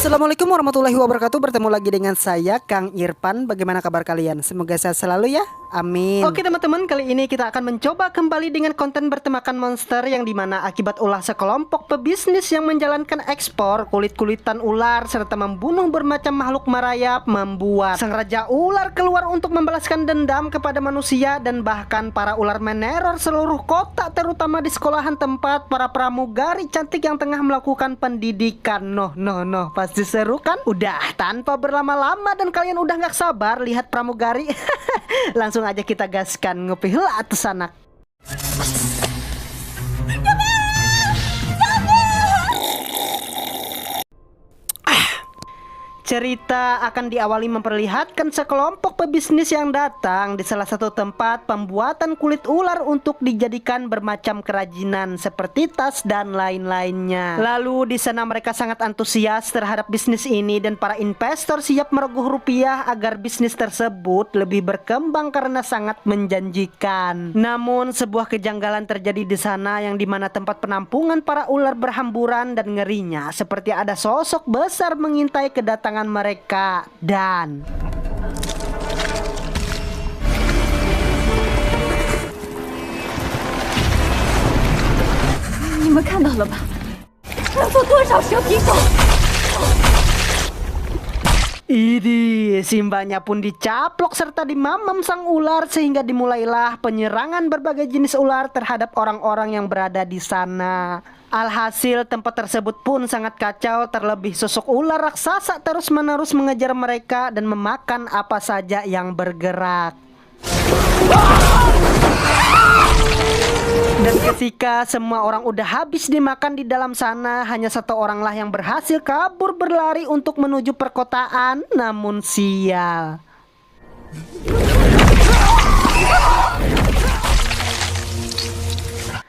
Assalamualaikum warahmatullahi wabarakatuh. Bertemu lagi dengan saya Kang Irfan. Bagaimana kabar kalian? Semoga sehat selalu ya. Amin. Oke teman-teman, kali ini kita akan mencoba kembali dengan konten bertemakan monster, yang dimana akibat ulah sekelompok pebisnis yang menjalankan ekspor kulit-kulitan ular serta membunuh bermacam makhluk merayap, membuat sang raja ular keluar untuk membalaskan dendam kepada manusia, dan bahkan para ular meneror seluruh kota, terutama di sekolahan tempat para pramugari cantik yang tengah melakukan pendidikan. Noh, pasti seru kan? Udah tanpa berlama-lama dan kalian udah gak sabar lihat pramugari. Langsung aja kita gaskan, ngopi lah atas anak. Cerita akan diawali memperlihatkan sekelompok pebisnis yang datang di salah satu tempat pembuatan kulit ular untuk dijadikan bermacam kerajinan seperti tas dan lain-lainnya. Lalu di sana mereka sangat antusias terhadap bisnis ini, dan para investor siap merogoh rupiah agar bisnis tersebut lebih berkembang karena sangat menjanjikan. Namun sebuah kejanggalan terjadi di sana, yang dimana tempat penampungan para ular berhamburan, dan ngerinya seperti ada sosok besar mengintai kedatangan mereka. Dan Idi, Simbanya pun dicaplok serta dimamam sang ular, sehingga dimulailah penyerangan berbagai jenis ular terhadap orang-orang yang berada di sana. Alhasil tempat tersebut pun sangat kacau, terlebih sosok ular raksasa terus-menerus mengejar mereka dan memakan apa saja yang bergerak. Dan ketika semua orang udah habis dimakan di dalam sana, hanya satu oranglah yang berhasil kabur berlari untuk menuju perkotaan. Namun sial,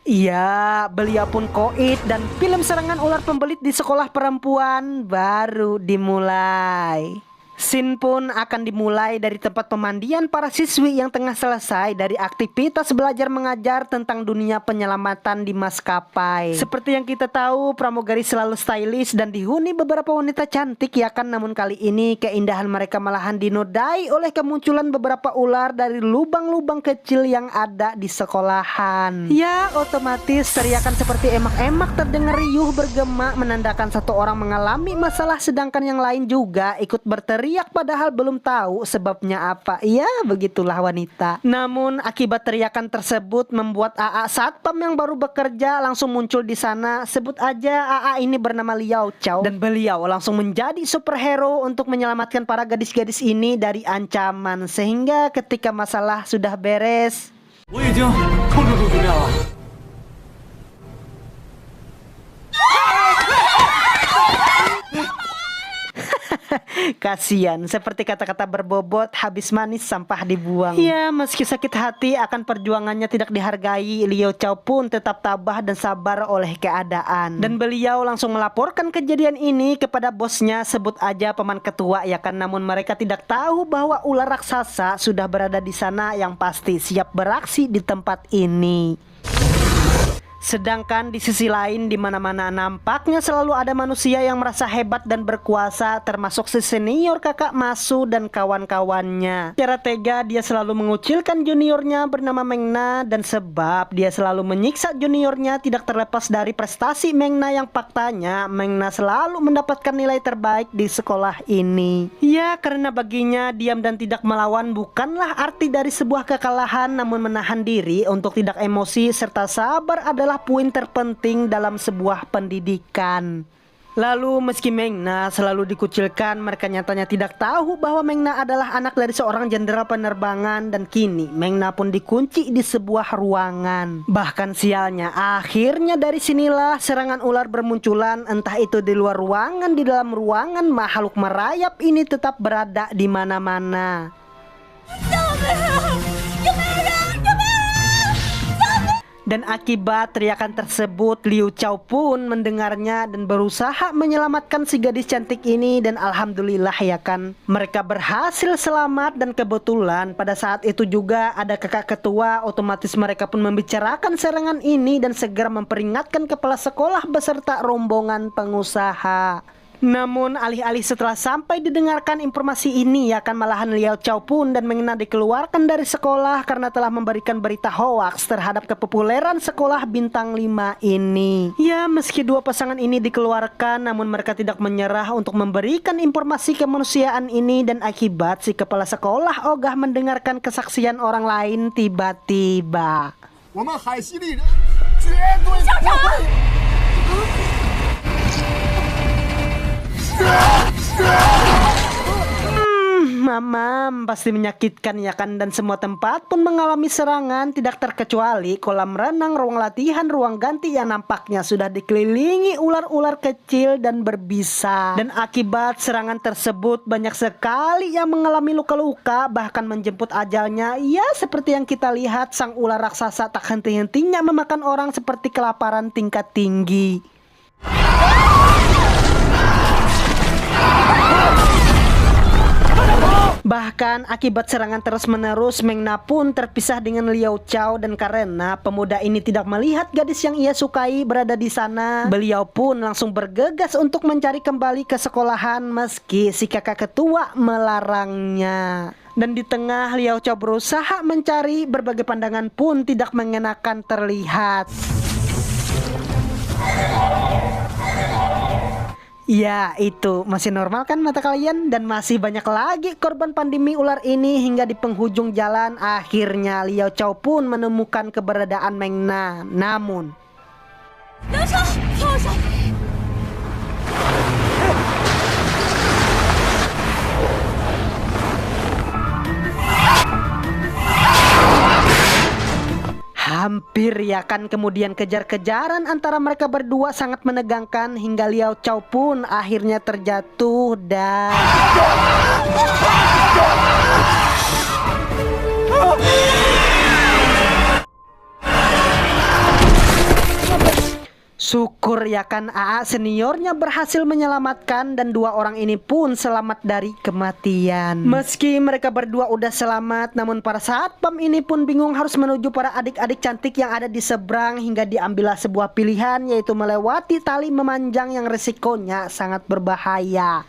iya, beliau pun koit, dan film serangan ular pembelit di sekolah perempuan baru dimulai. Scene pun akan dimulai dari tempat pemandian para siswi yang tengah selesai dari aktivitas belajar mengajar tentang dunia penyelamatan di maskapai. Seperti yang kita tahu, pramugari selalu stylish dan dihuni beberapa wanita cantik ya kan. Namun kali ini keindahan mereka malahan dinodai oleh kemunculan beberapa ular dari lubang-lubang kecil yang ada di sekolahan. Ya, otomatis teriakan seperti emak-emak terdengar riuh bergema, menandakan satu orang mengalami masalah sedangkan yang lain juga ikut berteriak, padahal belum tahu sebabnya apa. Ya, begitulah wanita. Namun akibat teriakan tersebut membuat AA satpam yang baru bekerja langsung muncul di sana. Sebut aja AA ini bernama Liao Chow, dan beliau langsung menjadi superhero untuk menyelamatkan para gadis-gadis ini dari ancaman, sehingga ketika masalah sudah beres, kasian, seperti kata-kata berbobot, habis manis sampah dibuang. Ya, meski sakit hati akan perjuangannya tidak dihargai, Liao Chow pun tetap tabah dan sabar oleh keadaan. Dan beliau langsung melaporkan kejadian ini kepada bosnya, sebut aja paman ketua ya kan. Namun mereka tidak tahu bahwa ular raksasa sudah berada di sana yang pasti siap beraksi di tempat ini. Sedangkan di sisi lain, di mana-mana nampaknya selalu ada manusia yang merasa hebat dan berkuasa, termasuk si senior kakak Masu dan kawan-kawannya. Secara tega dia selalu mengucilkan juniornya bernama Mengna, dan sebab dia selalu menyiksa juniornya tidak terlepas dari prestasi Mengna yang faktanya Mengna selalu mendapatkan nilai terbaik di sekolah ini. Ya, karena baginya diam dan tidak melawan bukanlah arti dari sebuah kekalahan, namun menahan diri untuk tidak emosi serta sabar adalah poin terpenting dalam sebuah pendidikan. Lalu meski Mengna selalu dikucilkan, mereka nyatanya tidak tahu bahwa Mengna adalah anak dari seorang jenderal penerbangan, dan kini Mengna pun dikunci di sebuah ruangan. Bahkan sialnya, akhirnya dari sinilah serangan ular bermunculan, entah itu di luar ruangan, di dalam ruangan, makhluk merayap ini tetap berada di mana-mana. Dan akibat teriakan tersebut, Liu Chow pun mendengarnya dan berusaha menyelamatkan si gadis cantik ini. Dan alhamdulillah ya kan, mereka berhasil selamat. Dan kebetulan pada saat itu juga ada kakak ketua. Otomatis mereka pun membicarakan serangan ini dan segera memperingatkan kepala sekolah beserta rombongan pengusaha. Namun alih-alih setelah sampai didengarkan informasi ini, akan malahan Liao Chao pun dan Meng Na dikeluarkan dari sekolah karena telah memberikan berita hoaks terhadap kepopuleran sekolah bintang 5 ini. Ya, meski dua pasangan ini dikeluarkan, namun mereka tidak menyerah untuk memberikan informasi kemanusiaan ini, dan akibat si kepala sekolah ogah mendengarkan kesaksian orang lain tiba-tiba. Mamam, pasti menyakitkan ya kan, dan semua tempat pun mengalami serangan, tidak terkecuali kolam renang, ruang latihan, ruang ganti yang nampaknya sudah dikelilingi ular-ular kecil dan berbisa. Dan akibat serangan tersebut banyak sekali yang mengalami luka-luka, bahkan menjemput ajalnya. Ya, seperti yang kita lihat, sang ular raksasa tak henti-hentinya memakan orang seperti kelaparan tingkat tinggi. Bahkan akibat serangan terus-menerus, Meng Na pun terpisah dengan Liao Chao, dan karena pemuda ini tidak melihat gadis yang ia sukai berada di sana, beliau pun langsung bergegas untuk mencari kembali ke sekolahan meski si kakak ketua melarangnya. Dan di tengah Liao Chao berusaha mencari, berbagai pandangan pun tidak mengenakan terlihat. Ya, itu masih normal kan mata kalian? Dan masih banyak lagi korban pandemi ular ini, hingga di penghujung jalan akhirnya Liao Chao pun menemukan keberadaan Meng Na. Namun hampir ya kan, kemudian kejar-kejaran antara mereka berdua sangat menegangkan, hingga Liao Chao pun akhirnya terjatuh dan syukur ya kan, AA seniornya berhasil menyelamatkan, dan dua orang ini pun selamat dari kematian. Meski mereka berdua udah selamat, namun para satpam ini pun bingung harus menuju para adik-adik cantik yang ada di seberang, hingga diambillah sebuah pilihan, yaitu melewati tali memanjang yang resikonya sangat berbahaya.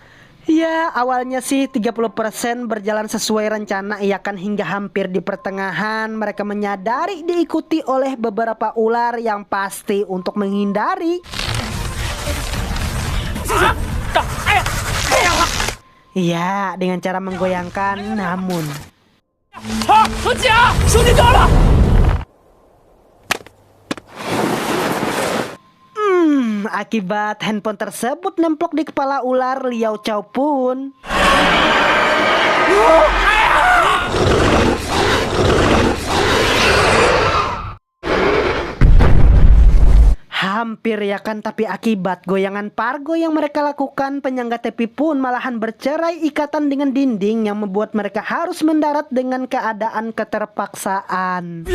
Ya, awalnya sih 30% berjalan sesuai rencana, ya kan, hingga hampir di pertengahan mereka menyadari diikuti oleh beberapa ular yang pasti untuk menghindari. Ya, dengan cara menggoyangkan, namun akibat handphone tersebut nemplok di kepala ular, Liao Chao pun hampir ya kan, tapi akibat goyangan pargo yang mereka lakukan, penyangga tepi pun malahan bercerai ikatan dengan dinding yang membuat mereka harus mendarat dengan keadaan keterpaksaan.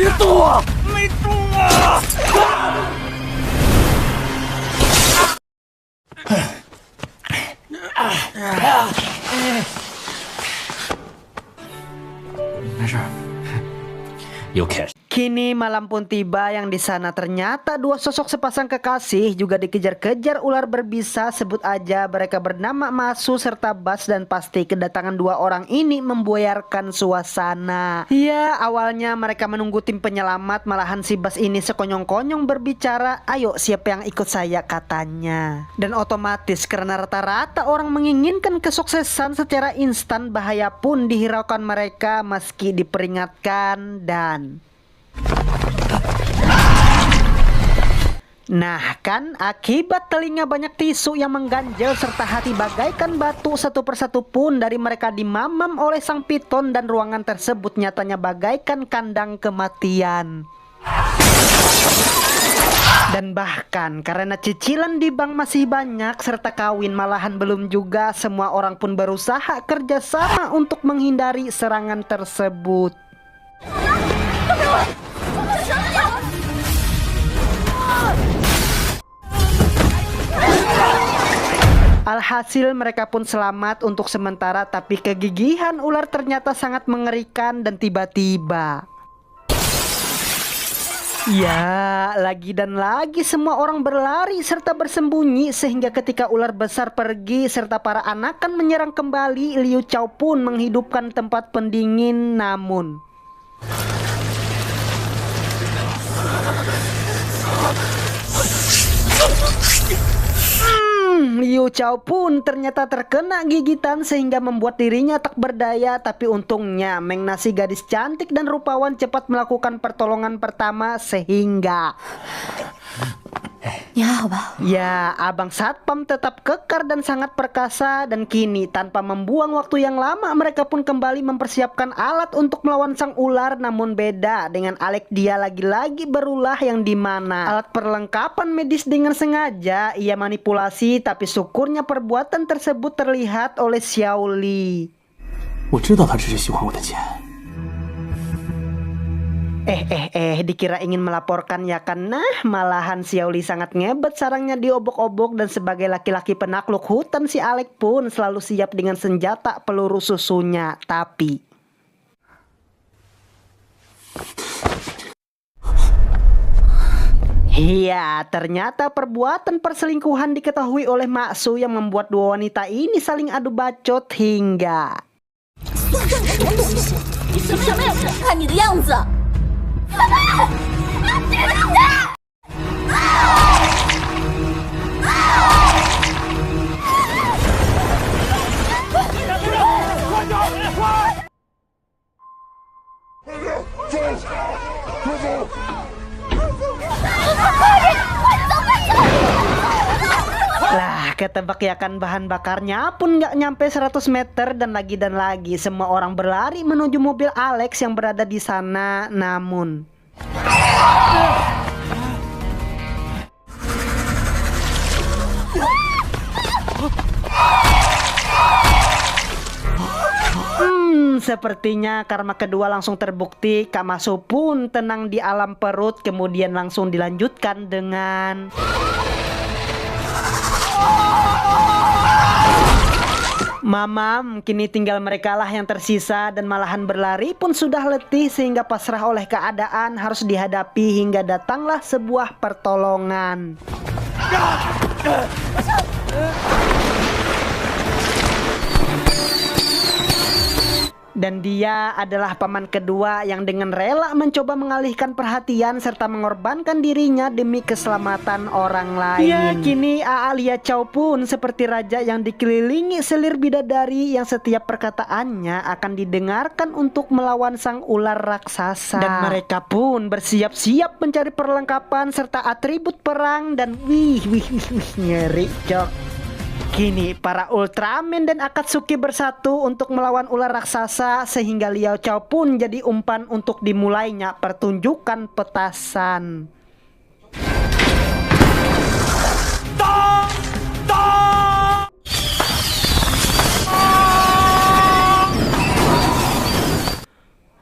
Kini malam pun tiba, yang di sana ternyata dua sosok sepasang kekasih juga dikejar-kejar ular berbisa. Sebut aja mereka bernama Masu serta Bas, dan pasti kedatangan dua orang ini memboyarkan suasana. Ya, awalnya mereka menunggu tim penyelamat, malahan si Bas ini sekonyong-konyong berbicara, "Ayo, siapa yang ikut saya?" katanya. Dan otomatis karena rata-rata orang menginginkan kesuksesan secara instan, bahaya pun dihiraukan mereka meski diperingatkan. Dan nah kan, akibat telinga banyak tisu yang mengganjal serta hati bagaikan batu, satu persatu pun dari mereka dimamam oleh sang piton, dan ruangan tersebut nyatanya bagaikan kandang kematian. Dan bahkan karena cicilan di bank masih banyak serta kawin malahan belum juga, semua orang pun berusaha kerjasama untuk menghindari serangan tersebut. Alhasil mereka pun selamat untuk sementara, tapi kegigihan ular ternyata sangat mengerikan. Dan tiba-tiba Ya, lagi dan lagi semua orang berlari serta bersembunyi sehingga ketika ular besar pergi serta para anakan menyerang kembali, Liu Chao pun menghidupkan tempat pendingin namun Liu Chao pun ternyata terkena gigitan sehingga membuat dirinya tak berdaya, tapi untungnya Meng Na si gadis cantik dan rupawan cepat melakukan pertolongan pertama sehingga ya, Abang Satpam tetap kekar dan sangat perkasa dan kini tanpa membuang waktu yang lama mereka pun kembali mempersiapkan alat untuk melawan sang ular. Namun beda dengan Alex, dia lagi-lagi berulah yang dimana alat perlengkapan medis dengan sengaja ia manipulasi, tapi syukurnya perbuatan tersebut terlihat oleh Xiao Li. 我知道他只是喜欢我的钱。 dikira ingin melaporkan ya kan? Nah, malahan Xiao Li sangat ngebet, sarangnya diobok-obok dan sebagai laki-laki penakluk hutan si Alex pun selalu siap dengan senjata peluru susunya. Tapi iya, ternyata perbuatan perselingkuhan diketahui oleh Mak Su yang membuat dua wanita ini saling adu bacot hingga 你是不是没有人看你的样子？ Lah, ketebak ya kan, bahan bakarnya pun nggak nyampe 100 meter dan lagi semua orang berlari menuju mobil Alex yang berada di sana. Namun sepertinya karma kedua langsung terbukti. Kak Maso pun tenang di alam perut, kemudian langsung dilanjutkan dengan Mamam. Kini tinggal mereka lah yang tersisa dan malahan berlari pun sudah letih sehingga pasrah oleh keadaan harus dihadapi hingga datanglah sebuah pertolongan. Dan dia adalah paman kedua yang dengan rela mencoba mengalihkan perhatian serta mengorbankan dirinya demi keselamatan orang lain. Ya, kini Lia Chao pun seperti raja yang dikelilingi selir bidadari yang setiap perkataannya akan didengarkan untuk melawan sang ular raksasa. Dan mereka pun bersiap-siap mencari perlengkapan serta atribut perang dan wih ngeri cok. Kini para Ultraman dan Akatsuki bersatu untuk melawan ular raksasa sehingga Liu Chao pun jadi umpan untuk dimulainya pertunjukan petasan.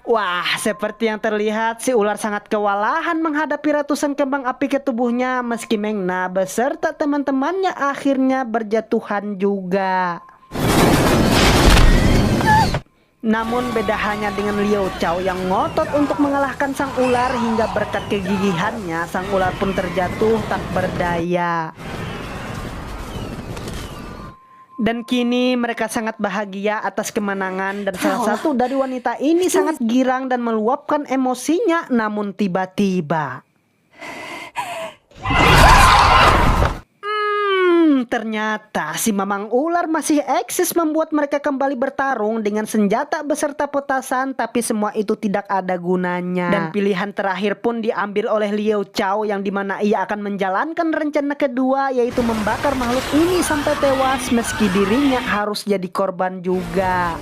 Wah, seperti yang terlihat si ular sangat kewalahan menghadapi ratusan kembang api ke tubuhnya meski Meng Na beserta teman-temannya akhirnya berjatuhan juga. Namun beda hanya dengan Liu Chao yang ngotot untuk mengalahkan sang ular hingga berkat kegigihannya sang ular pun terjatuh tak berdaya. Dan kini mereka sangat bahagia atas kemenangan dan salah satu dari wanita ini sangat girang dan meluapkan emosinya. Namun tiba-tiba ternyata si mamang ular masih eksis membuat mereka kembali bertarung dengan senjata beserta petasan, tapi semua itu tidak ada gunanya. Dan pilihan terakhir pun diambil oleh Liu Chao yang dimana ia akan menjalankan rencana kedua, yaitu membakar makhluk ini sampai tewas meski dirinya harus jadi korban juga.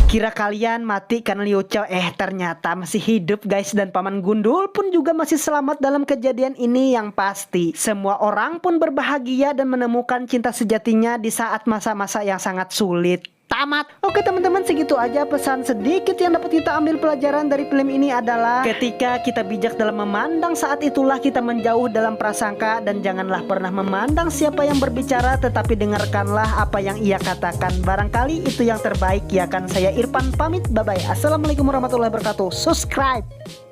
Kira kalian mati karena Liu Chao, ternyata masih hidup guys. Dan Paman Gundul pun juga masih selamat dalam kejadian ini. Yang pasti semua orang pun berbahagia dan menemukan cinta sejatinya di saat masa-masa yang sangat sulit. tamat. Oke teman-teman, segitu aja pesan sedikit yang dapat kita ambil pelajaran dari film ini adalah ketika kita bijak dalam memandang, saat itulah kita menjauh dalam prasangka. Dan janganlah pernah memandang siapa yang berbicara, tetapi dengarkanlah apa yang ia katakan. Barangkali itu yang terbaik ya kan. Saya Irfan pamit, bye bye. Assalamualaikum warahmatullahi wabarakatuh. Subscribe.